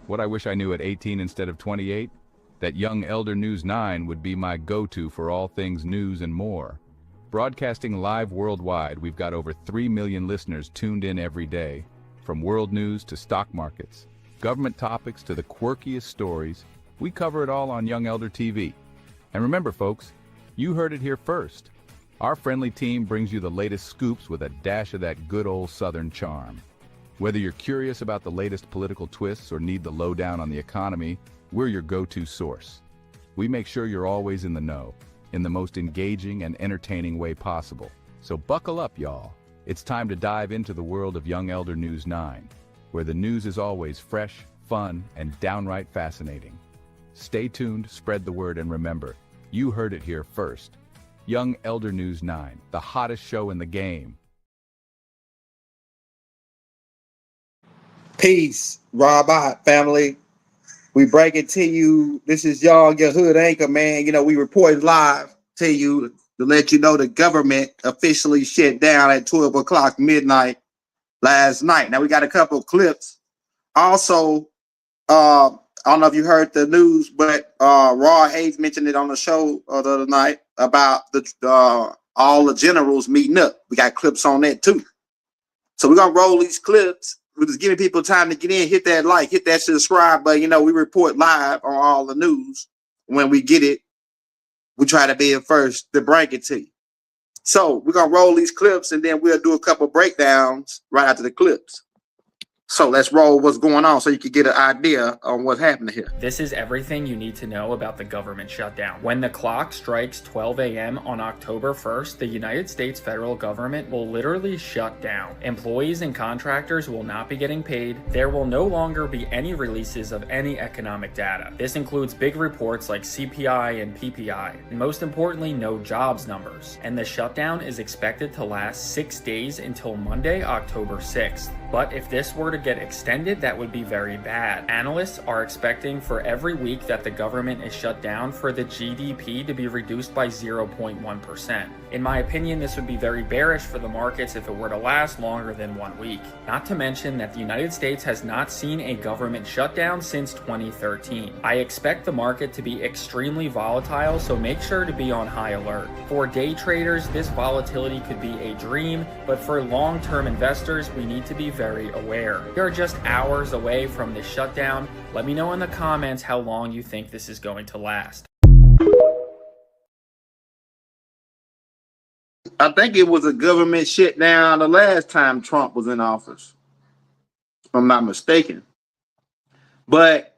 What I wish I knew at 18 instead of 28? That Young Elder News 9 would be my go-to for all things news and more. Broadcasting live worldwide, we've got over 3 million listeners tuned in every day. From world news to stock markets, government topics to the quirkiest stories, we cover it all on Young Elder TV. And remember, folks, you heard it here first. Our friendly team brings you the latest scoops with a dash of that good old Southern charm. Whether you're curious about the latest political twists or need the lowdown on the economy, we're your go-to source. We make sure you're always in the know, in the most engaging and entertaining way possible. So buckle up, y'all. It's time to dive into the world of Young Elder News 9, where the news is always fresh, fun, and downright fascinating. Stay tuned, spread the word, and remember, you heard it here first. Young Elder News 9, the hottest show in the game. Peace, Robot family. We break it to you. This is y'all, your hood anchor, man. You know, we report live to you to let you know the government officially shut down at 12 o'clock midnight last night. Now, we got a couple of clips. Also, I don't know if you heard the news, but Raw Hayes mentioned it on the show the other night about all the generals meeting up. We got clips on that, too. So we're going to roll these clips. We're just giving people time to get in, hit that like, hit that subscribe button. You know, we report live on all the news. When we get it, we try to be it first to bring it to you. So we're going to roll these clips, and then we'll do a couple breakdowns right after the clips. So let's roll what's going on so you can get an idea on what's happening here. This is everything you need to know about the government shutdown. When the clock strikes 12 a.m. on October 1st, the United States federal government will literally shut down. Employees and contractors will not be getting paid. There will no longer be any releases of any economic data. This includes big reports like CPI and PPI, and most importantly, no jobs numbers. And the shutdown is expected to last 6 days until Monday, October 6th. But if this were to get extended, that would be very bad. Analysts are expecting for every week that the government is shut down for the GDP to be reduced by 0.1%. In my opinion, this would be very bearish for the markets if it were to last longer than 1 week. Not to mention that the United States has not seen a government shutdown since 2013. I expect the market to be extremely volatile, so make sure to be on high alert. For day traders, this volatility could be a dream, but for long-term investors, we need to be very aware. We are just hours away from this shutdown. Let me know in the comments how long you think this is going to last. I think it was a government shutdown the last time Trump was in office, if I'm not mistaken. But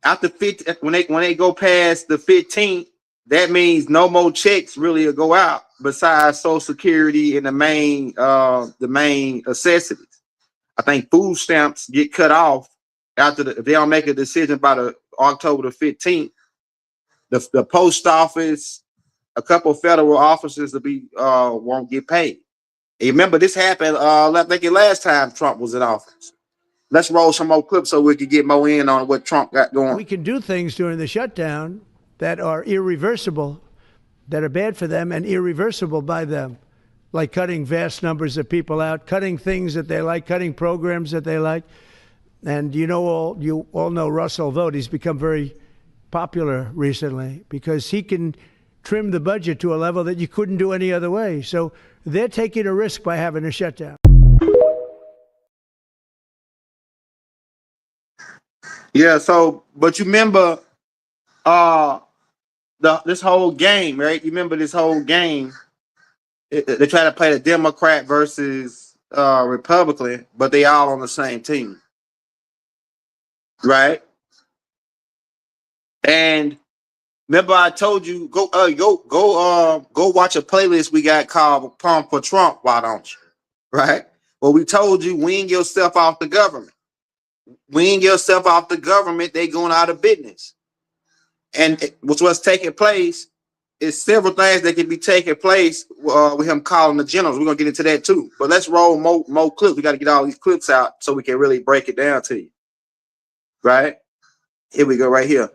after when they go past the 15th, that means no more checks really will go out besides Social Security and the main necessities. I think food stamps get cut off after if they don't make a decision by October the 15th. The post office, a couple of federal officers won't get paid. And remember, this happened I think the last time Trump was in office. Let's roll some more clips so we can get more in on what Trump got going. We can do things during the shutdown that are irreversible, that are bad for them and irreversible by them, like cutting vast numbers of people out, cutting things that they like, cutting programs that they like. And you all know Russell Vought. He's become very popular recently because he can trim the budget to a level that you couldn't do any other way. So they're taking a risk by having a shutdown. Yeah, so, but you remember this whole game, right? You remember this whole game? They try to play the Democrat versus Republican, but they all on the same team, right? And remember, I told you go watch a playlist we got called "Pump for Trump." Why don't you? Right? Well, we told you wean yourself off the government. Wean yourself off the government. They going out of business, and what's taking place is several things that can be taking place with him calling the generals. We're gonna get into that too. But let's roll more clips. We got to get all these clips out so we can really break it down to you. Right? Here we go. Right here.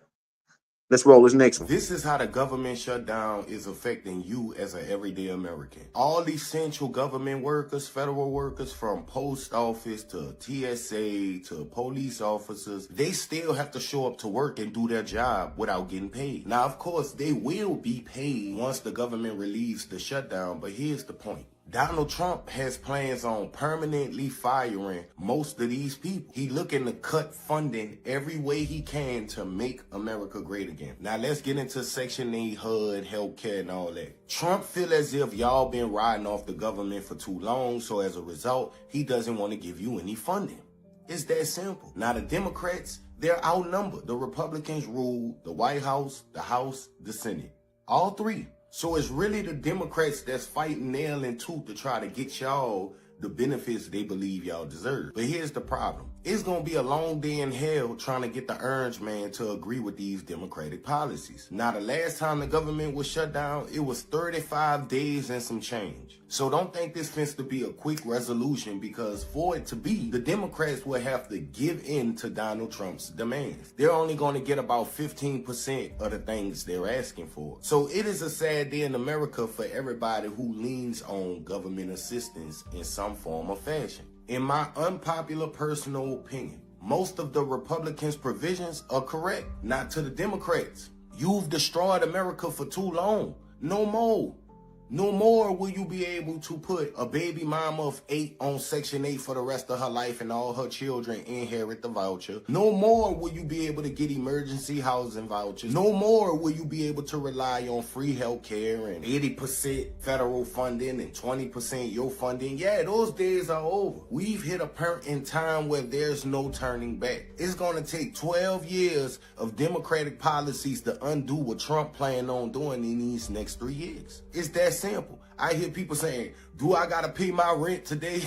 Let's roll this next one. This is how the government shutdown is affecting you as an everyday American. All these central government workers, federal workers, from post office to TSA to police officers, they still have to show up to work and do their job without getting paid. Now, of course, they will be paid once the government relieves the shutdown, but here's the point. Donald Trump has plans on permanently firing most of these people. He looking to cut funding every way he can to make America great again. Now let's get into Section 8, HUD, healthcare, and all that. Trump feel as if y'all been riding off the government for too long, so as a result, he doesn't want to give you any funding. It's that simple. Now the Democrats, they're outnumbered. The Republicans rule the White House, the House, the Senate. All three. So it's really the Democrats that's fighting nail and tooth to try to get y'all the benefits they believe y'all deserve. But here's the problem. It's going to be a long day in hell trying to get the orange man to agree with these Democratic policies. Now, the last time the government was shut down, it was 35 days and some change. So don't think this fits to be a quick resolution, because for it to be, the Democrats will have to give in to Donald Trump's demands. They're only going to get about 15% of the things they're asking for. So it is a sad day in America for everybody who leans on government assistance in some form or fashion. In my unpopular personal opinion, most of the Republicans' provisions are correct, not to the Democrats. You've destroyed America for too long. No more. No more will you be able to put a baby mama of 8 on Section 8 for the rest of her life and all her children inherit the voucher. No more will you be able to get emergency housing vouchers. No more will you be able to rely on free health care and 80% federal funding and 20% your funding. Yeah, those days are over. We've hit a point in time where there's no turning back. It's going to take 12 years of Democratic policies to undo what Trump planned on doing in these next 3 years. It's that simple. I hear people saying, do I gotta pay my rent today?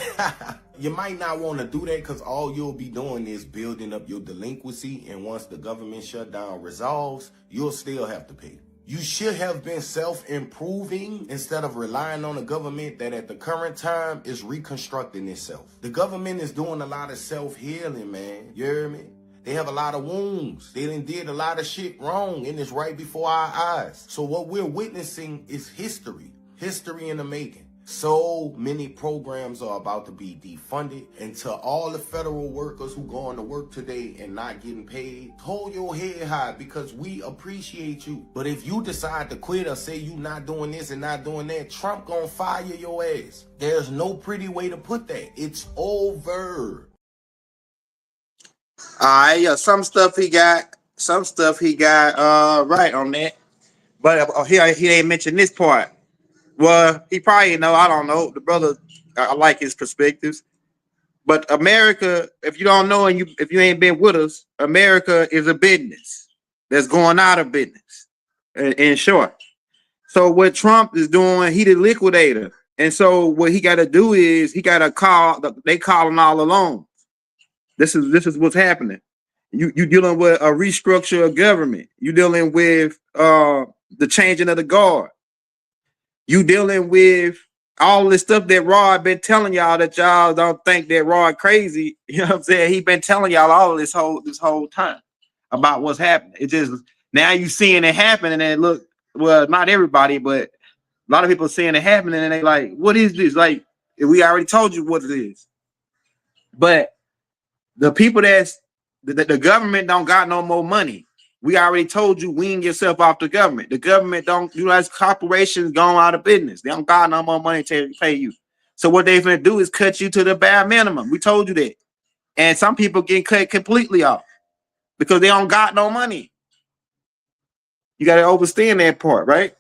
You might not want to do that, because all you'll be doing is building up your delinquency, and once the government shutdown resolves, you'll still have to pay. You should have been self-improving instead of relying on a government that at the current time is reconstructing itself. The government is doing a lot of self-healing, man. You hear me? They have a lot of wounds. They done did a lot of shit wrong, and it's right before our eyes. So what we're witnessing is history. History in the making. So many programs are about to be defunded. And to all the federal workers who going to work today and not getting paid, hold your head high, because we appreciate you. But if you decide to quit or say you not doing this and not doing that, Trump gonna fire your ass. There's no pretty way to put that. It's over. All right, yeah, some stuff he got right on that. But he ain't mentioned this part. Well, he probably know. I don't know. The brother, I like his perspectives. But America, if you don't know and if you ain't been with us, America is a business that's going out of business, in short. So what Trump is doing, he the liquidator. And so what he got to do is he got to call. They calling all along. This is what's happening. You dealing with a restructure of government. You dealing with the changing of the guard. You dealing with all this stuff that Rod been telling y'all, that y'all don't think that Rod crazy. You know what I'm saying? He been telling y'all all of this whole time about what's happening. It just, now you seeing it happen, and then look, well, not everybody, but a lot of people seeing it happening, and they like, what is this? Like, we already told you what it is. But the people the government don't got no more money. We already told you, wean yourself off the government. The government don't, as corporations going out of business. They don't got no more money to pay you. So what they finna do is cut you to the bare minimum. We told you that. And some people get cut completely off because they don't got no money. You got to understand that part, right?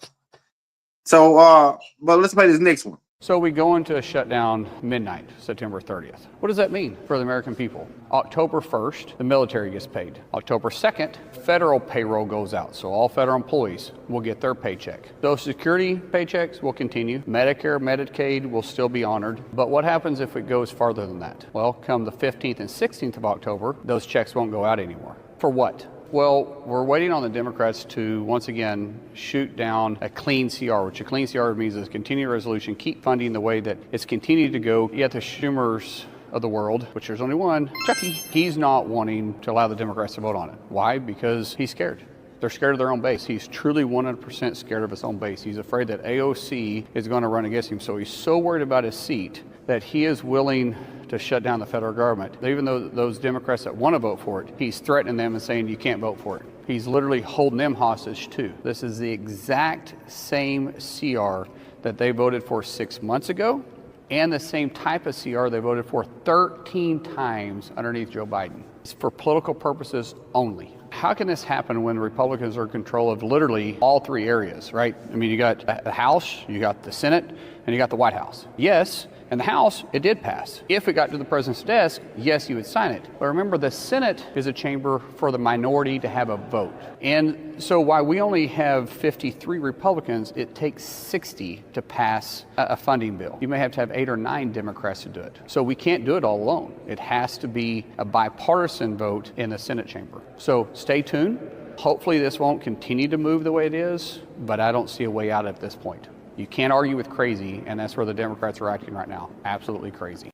So, but let's play this next one. So we go into a shutdown midnight, September 30th. What does that mean for the American people? October 1st, the military gets paid. October 2nd, federal payroll goes out. So all federal employees will get their paycheck. Those security paychecks will continue. Medicare, Medicaid will still be honored. But what happens if it goes farther than that? Well, come the 15th and 16th of October, those checks won't go out anymore. For what? Well, we're waiting on the Democrats to, once again, shoot down a clean CR, which a clean CR means is a continuing resolution, keep funding the way that it's continued to go. Yet the Schumers of the world, which there's only one, Chucky, he's not wanting to allow the Democrats to vote on it. Why? Because he's scared. They're scared of their own base. He's truly 100% scared of his own base. He's afraid that AOC is going to run against him. So he's so worried about his seat that he is willing to shut down the federal government. Even though those Democrats that want to vote for it, he's threatening them and saying you can't vote for it. He's literally holding them hostage too. This is the exact same CR that they voted for 6 months ago, and the same type of CR they voted for 13 times underneath Joe Biden. It's for political purposes only. How can this happen when Republicans are in control of literally all three areas, right? I mean, you got the House, you got the Senate, and you got the White House. Yes, in the House, it did pass. If it got to the president's desk, yes, he would sign it. But remember, the Senate is a chamber for the minority to have a vote. And so while we only have 53 Republicans, it takes 60 to pass a funding bill. You may have to have 8 or 9 Democrats to do it. So we can't do it all alone. It has to be a bipartisan vote in the Senate chamber. So stay tuned. Hopefully this won't continue to move the way it is, but I don't see a way out at this point. You can't argue with crazy, and that's where the Democrats are acting right now. Absolutely crazy.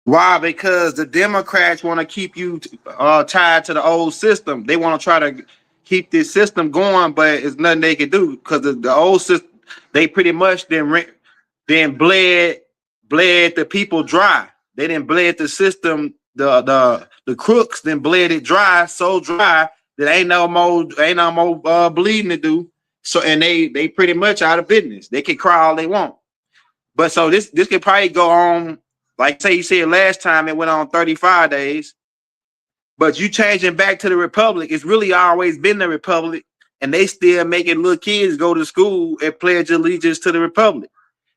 Why? Because the Democrats want to keep you tied to the old system. They want to try to keep this system going, but it's nothing they can do because the old system, they pretty much then bled the people dry. They didn't bled the system, the crooks then bled it dry, so dry that ain't no more bleeding to do. So, and they pretty much out of business. They can cry all they want. But so this could probably go on, like say you said last time, it went on 35 days. But you changing back to the Republic, it's really always been the Republic, and they still making little kids go to school and pledge allegiance to the Republic.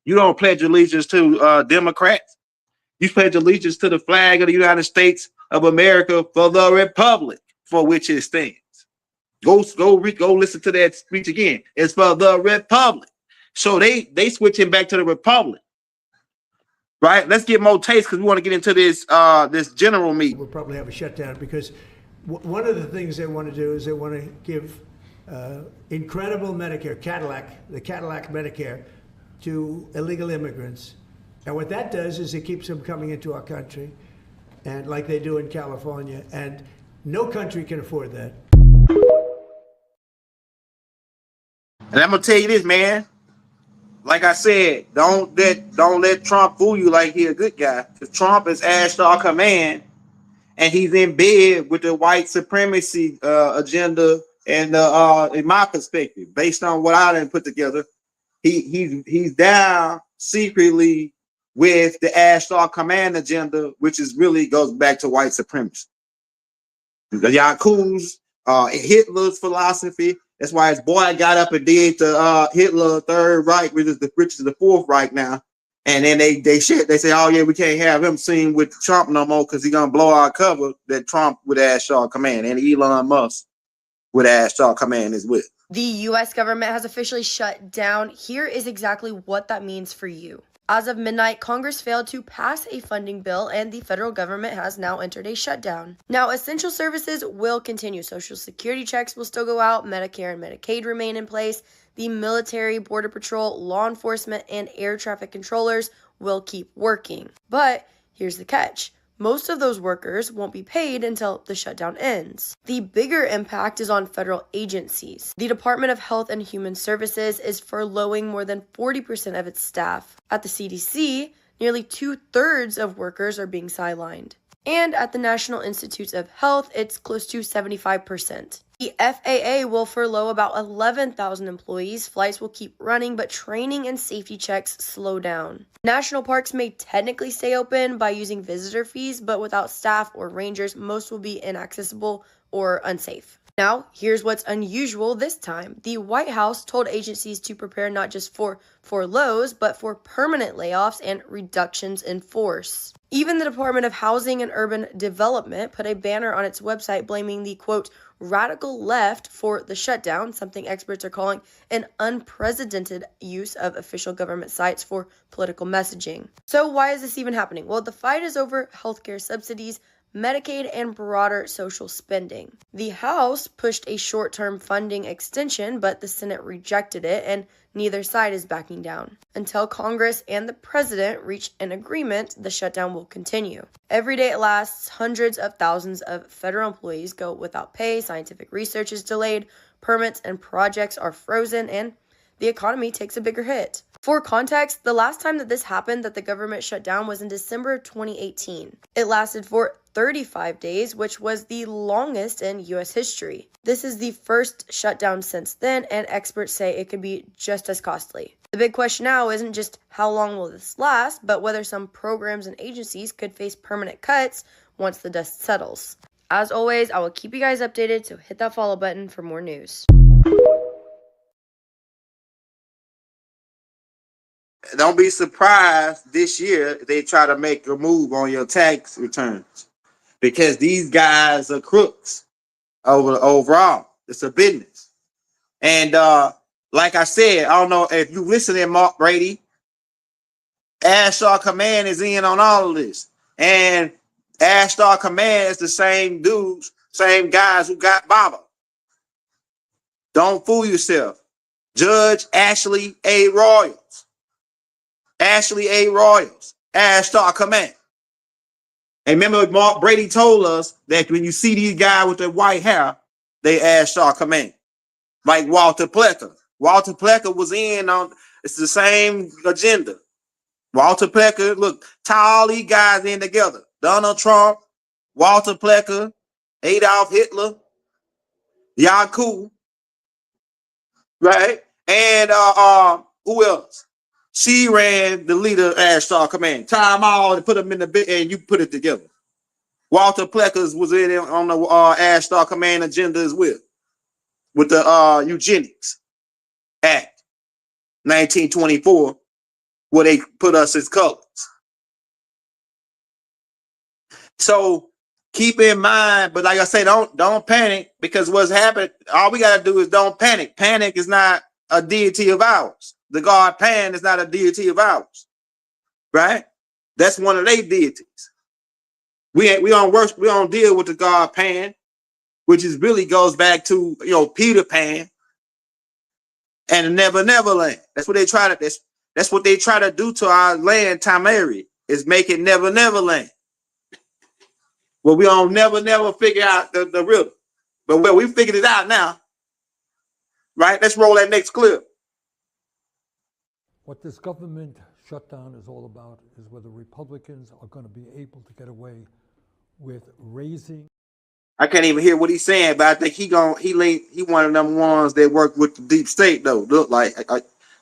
You don't pledge allegiance to Democrats. You pledge allegiance to the flag of the United States of America for the Republic for which it stands. Go listen to that speech again. It's for the Republic. So they switching back to the Republic. Right? Let's get more taste because we want to get into this this general meeting. We'll probably have a shutdown because one of the things they want to do is they want to give incredible Medicare, the Cadillac Medicare to illegal immigrants. And what that does is it keeps them coming into our country, and like they do in California, and no country can afford that. And I'm gonna tell you this, man. Like I said, don't let Trump fool you like he's a good guy. Because Trump is Ashtar command, and he's in bed with the white supremacy agenda. And in my perspective, based on what I didn't put together, he's down secretly with the Ashtar command agenda, which is really goes back to white supremacy. The Yakuza, Hitler's philosophy. That's why his boy got up and did the Hitler Third Reich, which is the Fourth Reich now. And then they say, oh yeah, we can't have him seen with Trump no more because he's gonna blow our cover that Trump would Ashtar command, and Elon Musk would Ashtar command as well. The U.S. government has officially shut down. Here is exactly what that means for you. As of midnight, Congress failed to pass a funding bill, and the federal government has now entered a shutdown. Now, essential services will continue. Social Security checks will still go out. Medicare and Medicaid remain in place. The military, Border Patrol, law enforcement, and air traffic controllers will keep working. But here's the catch. Most of those workers won't be paid until the shutdown ends. The bigger impact is on federal agencies. The Department of Health and Human Services is furloughing more than 40% of its staff. At the CDC, nearly 2/3 of workers are being sidelined. And at the National Institutes of Health, it's close to 75%. The FAA will furlough about 11,000 employees. Flights will keep running, but training and safety checks slow down. National parks may technically stay open by using visitor fees, but without staff or rangers, most will be inaccessible or unsafe. Now, here's what's unusual this time. The White House told agencies to prepare not just for furloughs, but for permanent layoffs and reductions in force. Even the Department of Housing and Urban Development put a banner on its website blaming the, quote, radical left for the shutdown, something experts are calling an unprecedented use of official government sites for political messaging. So why is this even happening? Well, the fight is over healthcare subsidies. Medicaid, and broader social spending. The House pushed a short-term funding extension, but the Senate rejected it, and neither side is backing down. Until Congress and the president reach an agreement, the shutdown will continue. Every day it lasts, hundreds of thousands of federal employees go without pay, scientific research is delayed, permits and projects are frozen, and the economy takes a bigger hit. For context, the last time that this happened, that the government shut down, was in December 2018. It lasted for 35 days, which was the longest in U.S. history. This is the first shutdown since then, and experts say it could be just as costly. The big question now isn't just how long will this last, but whether some programs and agencies could face permanent cuts once the dust settles. As always, I will keep you guys updated, so hit that follow button for more news. Don't be surprised this year if they try to make a move on your tax returns, because these guys are crooks overall. It's a business. And like I said, I don't know if you listening, Mark Brady, Ashtar Command is in on all of this. And Ashtar Command is the same dudes, same guys who got Baba. Don't fool yourself. Judge Ashley A. Royals. Ashley A. Royals, Ashtar Command. And remember, Mark Brady told us that when you see these guys with the white hair, they Ashtar Command. Like Walter Plecker. Walter Plecker was in on, it's the same agenda. Walter Plecker, look, tie all these guys in together. Donald Trump, Walter Plecker, Adolf Hitler, y'all cool. Right? And who else? She ran the leader of Ashtar Command. Tie them all and put them in the bit, and you put it together. Walter Pleckers was in on the Ashtar Command agenda as well, with the Eugenics Act, 1924, where they put us as colors. So keep in mind, but like I say, don't panic, because what's happened, all we gotta do is don't panic. Panic is not a deity of ours. The god Pan is not a deity of ours, right? That's one of their deities. We don't deal with the god Pan, which is really goes back to Peter Pan and the Never Never Land. That's what they try to. That's what they try to do to our land, Tamari, is make it Never Never Land. Well, we don't never figure out the riddle, but well, we figured it out now, right? Let's roll that next clip. What this government shutdown is all about is whether Republicans are going to be able to get away with raising. I can't even hear what he's saying, but I think he one of them ones that work with the deep state though. Look like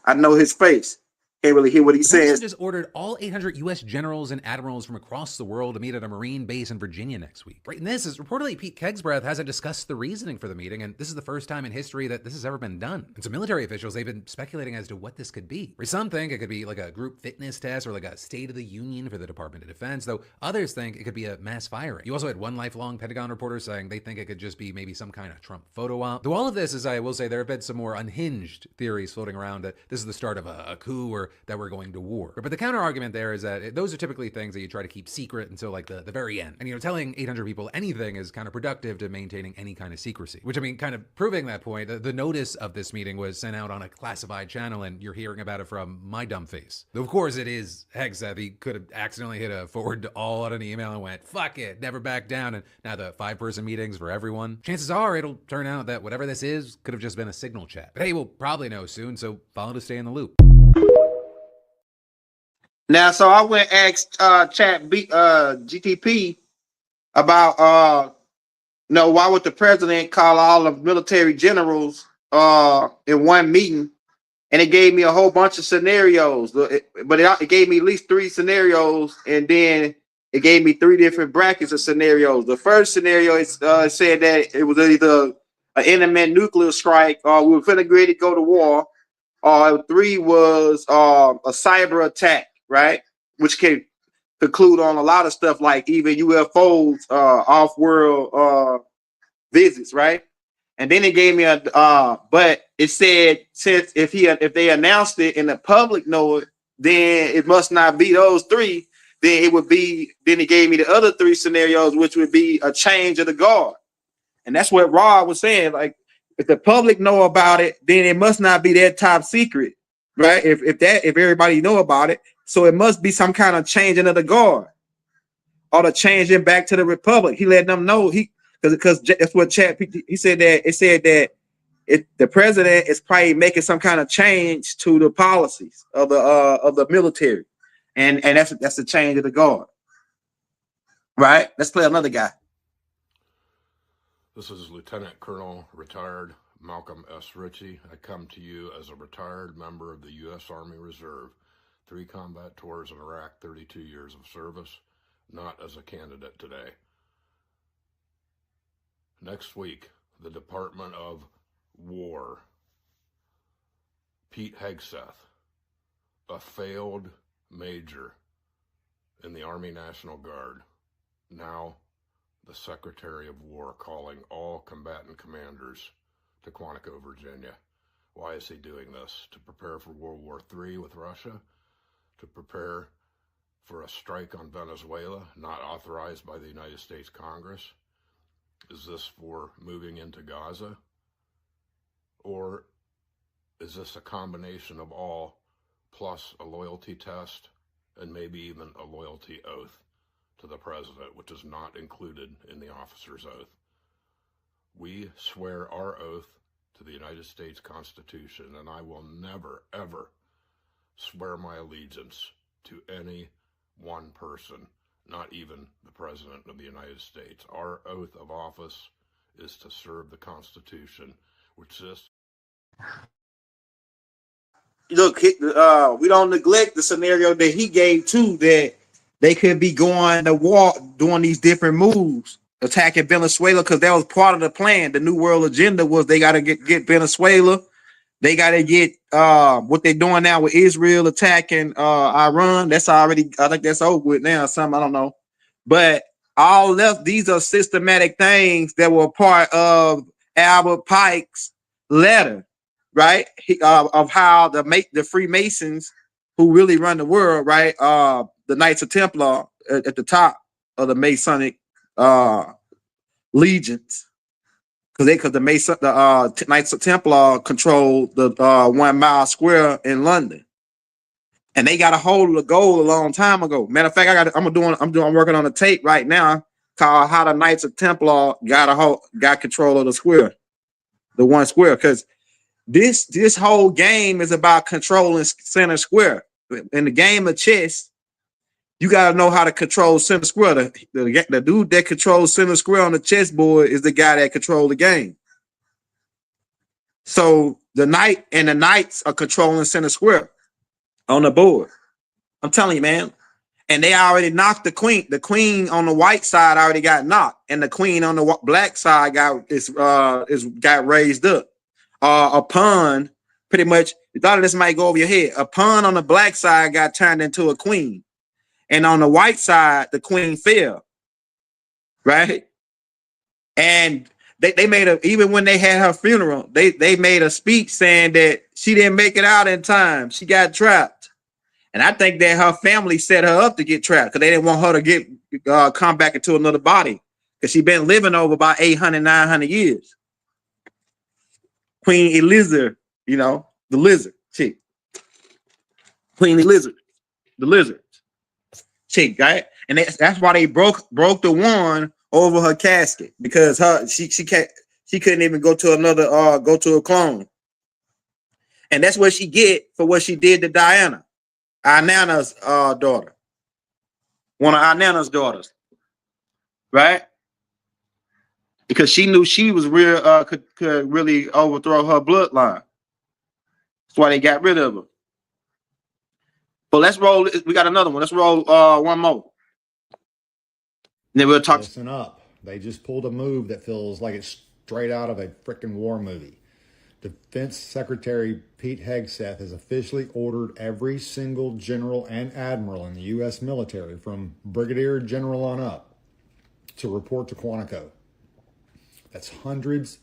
I know his face. Can't really hear what he says. Just ordered all 800 U.S. generals and admirals from across the world to meet at a Marine base in Virginia next week. Right, and this is reportedly Pete Kegsbreath hasn't discussed the reasoning for the meeting, and this is the first time in history that this has ever been done. And some military officials, they've been speculating as to what this could be. Where some think it could be like a group fitness test or like a State of the Union for the Department of Defense, though others think it could be a mass firing. You also had one lifelong Pentagon reporter saying they think it could just be maybe some kind of Trump photo op. Though all of this, as I will say, there have been some more unhinged theories floating around that this is the start of a coup or that we're going to war. But the counter argument there is that those are typically things that you try to keep secret until like the very end. And telling 800 people anything is counterproductive to maintaining any kind of secrecy. Which, I mean, kind of proving that point, the notice of this meeting was sent out on a classified channel, and you're hearing about it from my dumb face. Though of course it is hex that he could have accidentally hit a forward to all on an email and went, fuck it, never back down, and now the 5-person meetings for everyone. Chances are it'll turn out that whatever this is could have just been a signal chat. But hey, we'll probably know soon, so follow to stay in the loop. Now, so I went and asked GTP about why would the president call all the military generals in one meeting, and it gave me a whole bunch of scenarios, but it gave me at least 3 scenarios, and then it gave me 3 different brackets of scenarios. The first scenario said that it was either an imminent nuclear strike, or we were finna ready to go to war, or 3 was a cyber attack. Right, which can conclude on a lot of stuff like even UFOs, off-world visits, right? And then it gave me but it said since if they announced it and the public know it, then it must not be those 3. then it would be, then he gave me the other three scenarios, which would be a change of the guard. And that's what Rod was saying. Like, if the public know about it, then it must not be that top secret, right? If everybody know about it, so it must be some kind of changing of the guard or the changing back to the republic. He let them know because that's what Chat. He said that it said that the president is probably making some kind of change to the policies of the military, and that's the change of the guard, right? Let's play another guy. This is Lieutenant Colonel retired Malcolm S. Ritchie. I come to you as a retired member of the U.S. Army Reserve, 3 combat tours in Iraq, 32 years of service, not as a candidate today. Next week, the Department of War, Pete Hegseth, a failed major in the Army National Guard, now the Secretary of War, calling all combatant commanders to Quantico, Virginia. Why is he doing this? To prepare for World War III with Russia? To prepare for a strike on Venezuela, not authorized by the United States Congress? Is this for moving into Gaza? Or is this a combination of all, plus a loyalty test and maybe even a loyalty oath to the president, which is not included in the officer's oath? We swear our oath to the United States Constitution, and I will never, ever swear my allegiance to any one person, not even the President of the United States. Our oath of office is to serve the Constitution, which is... Look, we don't neglect the scenario that he gave too, that they could be going to war, doing these different moves, attacking Venezuela, because that was part of the plan. The New World Agenda was they got to get Venezuela. They got to get what they're doing now with Israel attacking Iran. That's already, I think that's over with now. Something, I don't know. But all left, these are systematic things that were part of Albert Pike's letter, right? Of how the Freemasons, who really run the world, right? The Knights of Templar at the top of the Masonic legions, because the Knights of Templar control the 1 mile square in London, and they got a hold of the gold a long time ago. Matter of fact, I'm working on a tape right now called "How the Knights of Templar got control of the square, the 1 square," because this whole game is about controlling center square. In the game of chess, you got to know how to control center square. The dude that controls center square on the chessboard is the guy that controls the game. So the knight and the knights are controlling center square on the board. I'm telling you, man. And they already knocked the queen. The queen on the white side already got knocked, and the queen on the black side got raised up. A pawn, pretty much. You thought this might go over your head. A pawn on the black side got turned into a queen. And on the white side, the queen fell, right? And they made even when they had her funeral, they made a speech saying that she didn't make it out in time. She got trapped. And I think that her family set her up to get trapped because they didn't want her to come back into another body, because she'd been living over about 800, 900 years. Queen Elizabeth, the lizard chick. Queen Elizabeth, the lizard chick, right? And that's why they broke the wand over her casket, because she couldn't even go to a clone. And that's what she get for what she did to Diana, Inanna's daughter, one of Inanna's daughters, right? Because she knew she was real, could really overthrow her bloodline. That's why they got rid of her. But let's roll. We got another one. Let's roll one more. And then we'll talk. Listen up. They just pulled a move that feels like it's straight out of a freaking war movie. Defense Secretary Pete Hegseth has officially ordered every single general and admiral in the U.S. military, from brigadier general on up, to report to Quantico. That's hundreds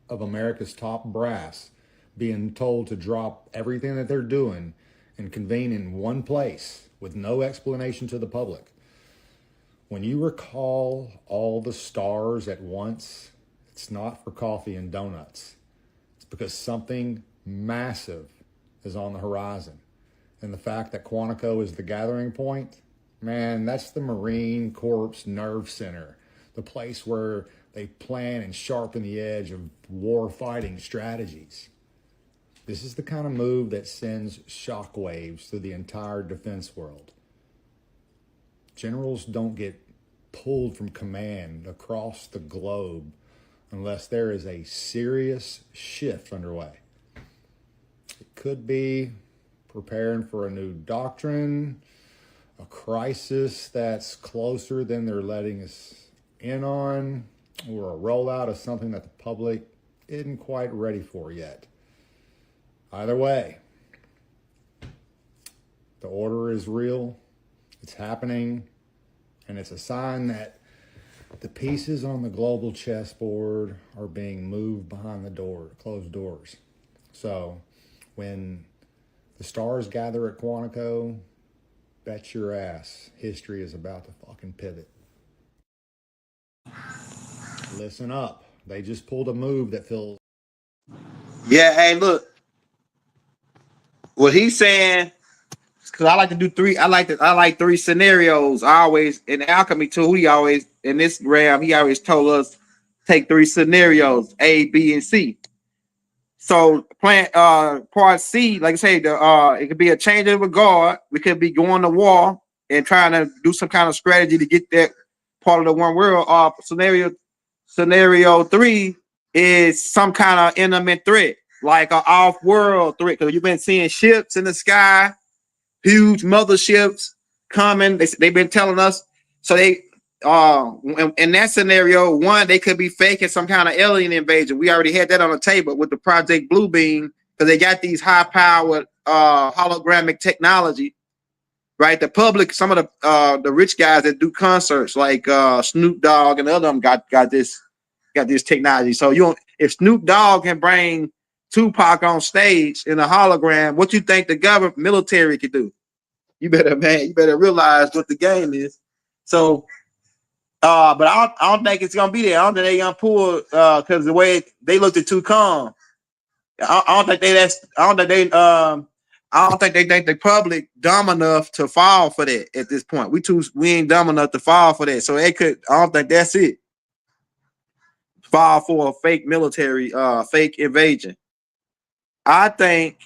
of America's top brass being told to drop everything that they're doing and convene in one place with no explanation to the public. When you recall all the stars at once, it's not for coffee and donuts. It's because something massive is on the horizon. And the fact that Quantico is the gathering point, man, that's the Marine Corps nerve center, the place where they plan and sharpen the edge of war fighting strategies. This is the kind of move that sends shockwaves through the entire defense world. Generals don't get pulled from command across the globe unless there is a serious shift underway. It could be preparing for a new doctrine, a crisis that's closer than they're letting us in on, or a rollout of something that the public isn't quite ready for yet. Either way, the order is real, it's happening, and it's a sign that the pieces on the global chessboard are being moved behind the closed doors. So when the stars gather at Quantico, bet your ass history is about to fucking pivot. Listen up. They just pulled a move that feels... Yeah, hey, look. What he's saying, because I like to do three. I like three scenarios. I always in alchemy too. He always in this realm. He always told us take three scenarios: A, B, and C. So part C, like I say, it could be a change of regard. We could be going to war and trying to do some kind of strategy to get that part of the one world. Scenario 3 is some kind of imminent threat, like an off-world threat. Because you've been seeing ships in the sky, huge motherships coming. They've been telling us. So they in that scenario, one, they could be faking some kind of alien invasion. We already had that on the table with the Project Bluebeam, because they got these high-powered hologramic technology, right? The public, some of the rich guys that do concerts, like Snoop Dogg and the other of them, got this technology. So if Snoop Dogg can bring Tupac on stage in a hologram, what you think the government military could do? You better realize what the game is. So, but I don't think it's gonna be there. I don't think they're gonna pull because the way they looked at too calm. I don't think they think the public dumb enough to fall for that at this point. We ain't dumb enough to fall for that. So I don't think that's it. Fall for a fake military, fake invasion. I think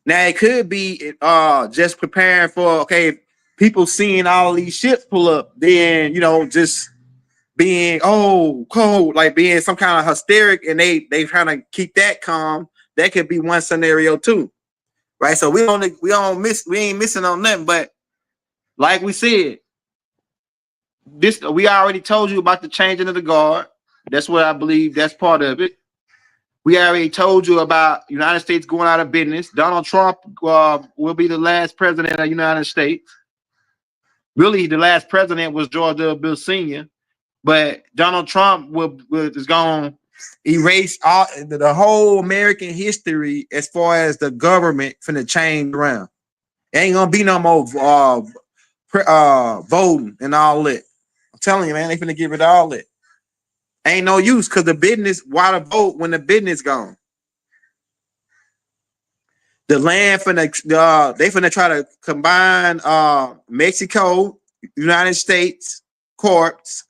now it could be just preparing for, okay, people seeing all these ships pull up, then just being cold, like being some kind of hysteric, and they trying to keep that calm. That could be one scenario too, right? So we ain't missing on nothing. But like we said, we already told you about the changing of the guard. That's what I believe. That's part of it. We already told you about United States going out of business. Donald Trump will be the last president of the United States. Really, the last president was George W. Bush Sr., but Donald Trump is going to erase all the whole American history as far as the government finna change around. Ain't gonna be no more voting and all that. I'm telling you, man, they finna get rid of all that. Ain't no use, because the business, why the vote when the business gone? The land finna they finna try to combine Mexico, United States Corps.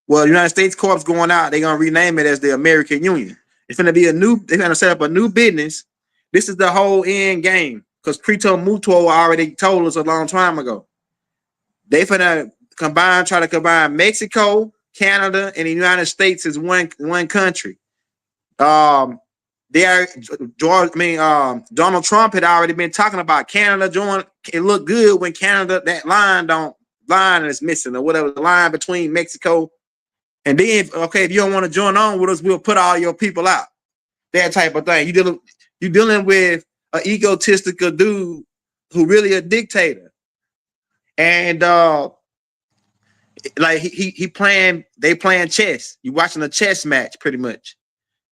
Well, United States Corps going out, they're gonna rename it as the American Union. It's gonna be they're gonna set up a new business. This is the whole end game, because Preto Mutuo already told us a long time ago. They finna try to combine Mexico, Canada, and the United States as one country. Donald Trump had already been talking about Canada join. It looked good when Canada, that line is missing, or whatever, the line between Mexico. And then, okay, if you don't want to join on with us, we'll put all your people out. That type of thing. You dealing with an egotistical dude who really a dictator. And like they playing chess. You watching a chess match pretty much.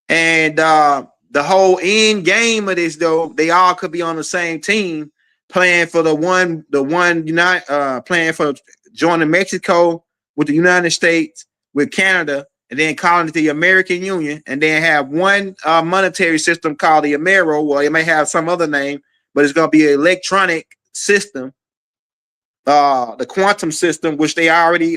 And the whole end game of this, though, they all could be on the same team. playing for playing for joining Mexico with the United States, with Canada, and then calling it the American Union, and then have one monetary system called the Amero. Well, it may have some other name, but it's going to be an electronic system, the quantum system, which they already,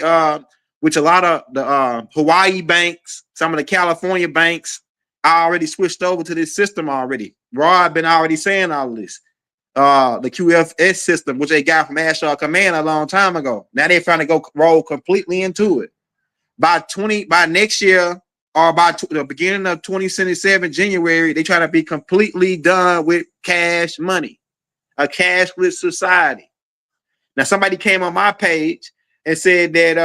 which a lot of the Hawaii banks, some of the California banks already switched over to this system already. Rod been already saying all of this. The QFS system, which they got from Ashtar Command a long time ago. Now they're trying to go roll completely into it. By next year, or by the beginning of 2027, January, they try to be completely done with cash money, a cashless society. Now, somebody came on my page and said that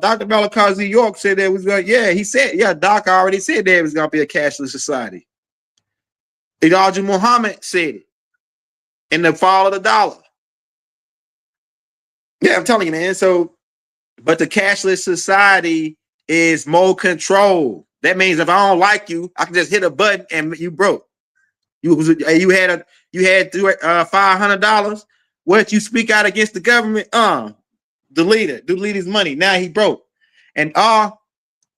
Dr. Malachi Z York said that was going. Yeah, he said, yeah, Doc already said that it was going to be a cashless society. Elijah Muhammad said it in the fall of the dollar. Yeah, I'm telling you, man. So, but the cashless society is more control. That means if I don't like you, I can just hit a button and you broke. You had $500. What you speak out against the government? Delete it. Delete his money. Now he broke. And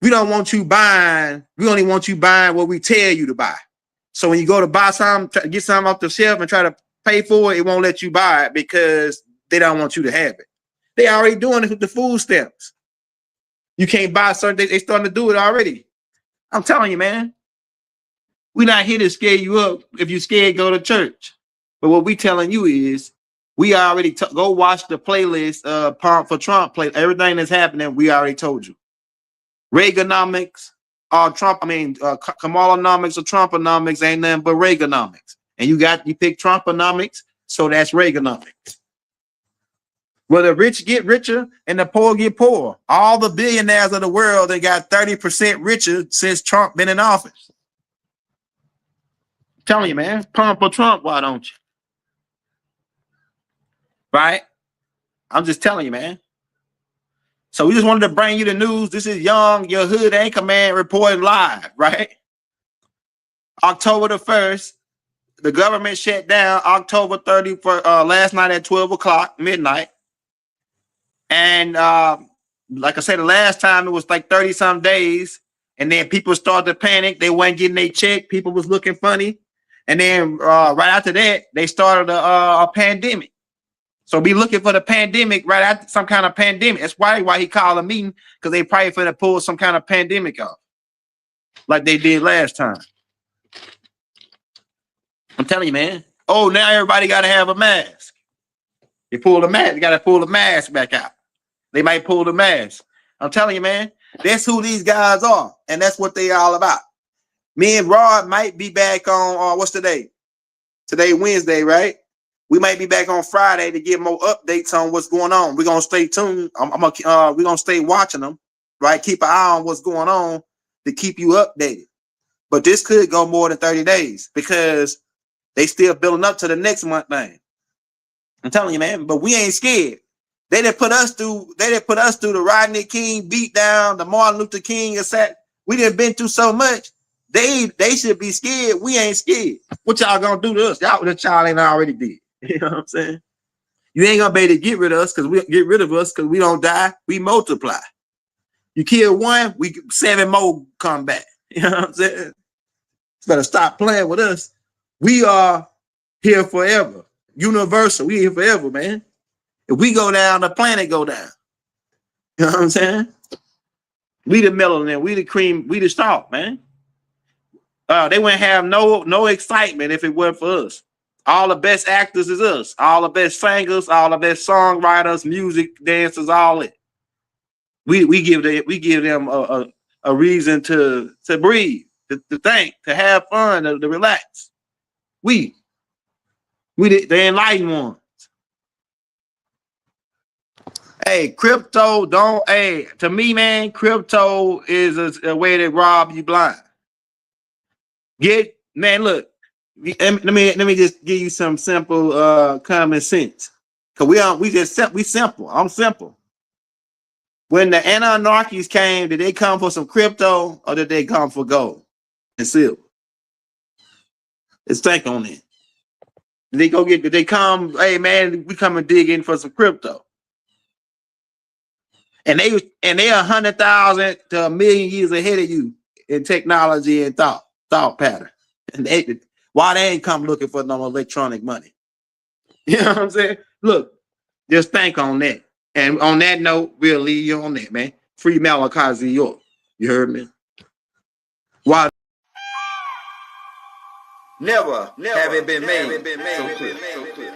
we don't want you buying. We only want you buying what we tell you to buy. So when you go to buy something, get something off the shelf and try to pay for it, it won't let you buy it because they don't want you to have it. They already doing it with the food stamps. You can't buy certain things. They starting to do it already. I'm telling you, man. We're not here to scare you up. If you're scared, go to church. But what we telling you is we already go watch the playlist Pump for Trump play. Everything that's happening, we already told you. Reaganomics or Kamalanomics or Trumponomics ain't nothing but Reaganomics. And you pick Trumponomics, so that's Reaganomics. Well, the rich get richer and the poor get poor. All the billionaires of the world, they got 30% richer since Trump been in office. I'm telling you, man, pump for Trump, why don't you? Right? I'm just telling you, man. So we just wanted to bring you the news. This is Young, your hood anchor man, reporting live, right? October the 1st, the government shut down October 31st, last night at 12 o'clock, midnight. And like I said, the last time it was like 30-some days. And then people started to panic. They weren't getting their check. People was looking funny. And then right after that, they started a pandemic. So be looking for the pandemic right after some kind of pandemic. That's why he called a meeting, because they probably finna pull some kind of pandemic off, like they did last time. I'm telling you, man. Oh, now everybody got to have a mask. They pull the mask. They got to pull the mask back out. They might pull the mask. I'm telling you, man. That's who these guys are, and that's what they all about. Me and Rod might be back on what's today? Today, Wednesday, right? We might be back on Friday to get more updates on what's going on. We're gonna stay tuned. We're gonna stay watching them, right? Keep an eye on what's going on to keep you updated. But this could go more than 30 days because they still building up to the next month thing. I'm telling you, man. But we ain't scared. They didn't put us through. They didn't put us through the Rodney King beat down, the Martin Luther King attack. We didn't been through so much. They should be scared. We ain't scared. What y'all gonna do to us? Y'all ain't already did. You know what I'm saying? You ain't gonna be able to get rid of us because we don't die. We multiply. You kill one, 7 more come back. You know what I'm saying? You better stop playing with us. We are here forever. Universal. We here forever, man. If we go down, the planet go down. You know what I'm saying? We the melanin, we the cream, we the salt, man. They wouldn't have no excitement if it weren't for us. All the best actors is us. All the best singers, all the best songwriters, music, dancers, all it. We give them a reason to breathe, to think, to have fun, to relax. We the enlightened ones. Hey, crypto don't. Hey, to me, man, crypto is a way to rob you blind. Look. Let me just give you some simple common sense. Cause we simple. I'm simple. When the anarchies came, did they come for some crypto or did they come for gold and silver? Let's think on it. They come, hey man, we come and dig in for some crypto. And they're 100,000 to 1,000,000 years ahead of you in technology and thought pattern. And why they ain't come looking for no electronic money? You know what I'm saying? Look, just think on that. And on that note, we'll leave you on that, man. Free Malachi Z York. You heard me? Why? Never have it been made so clear.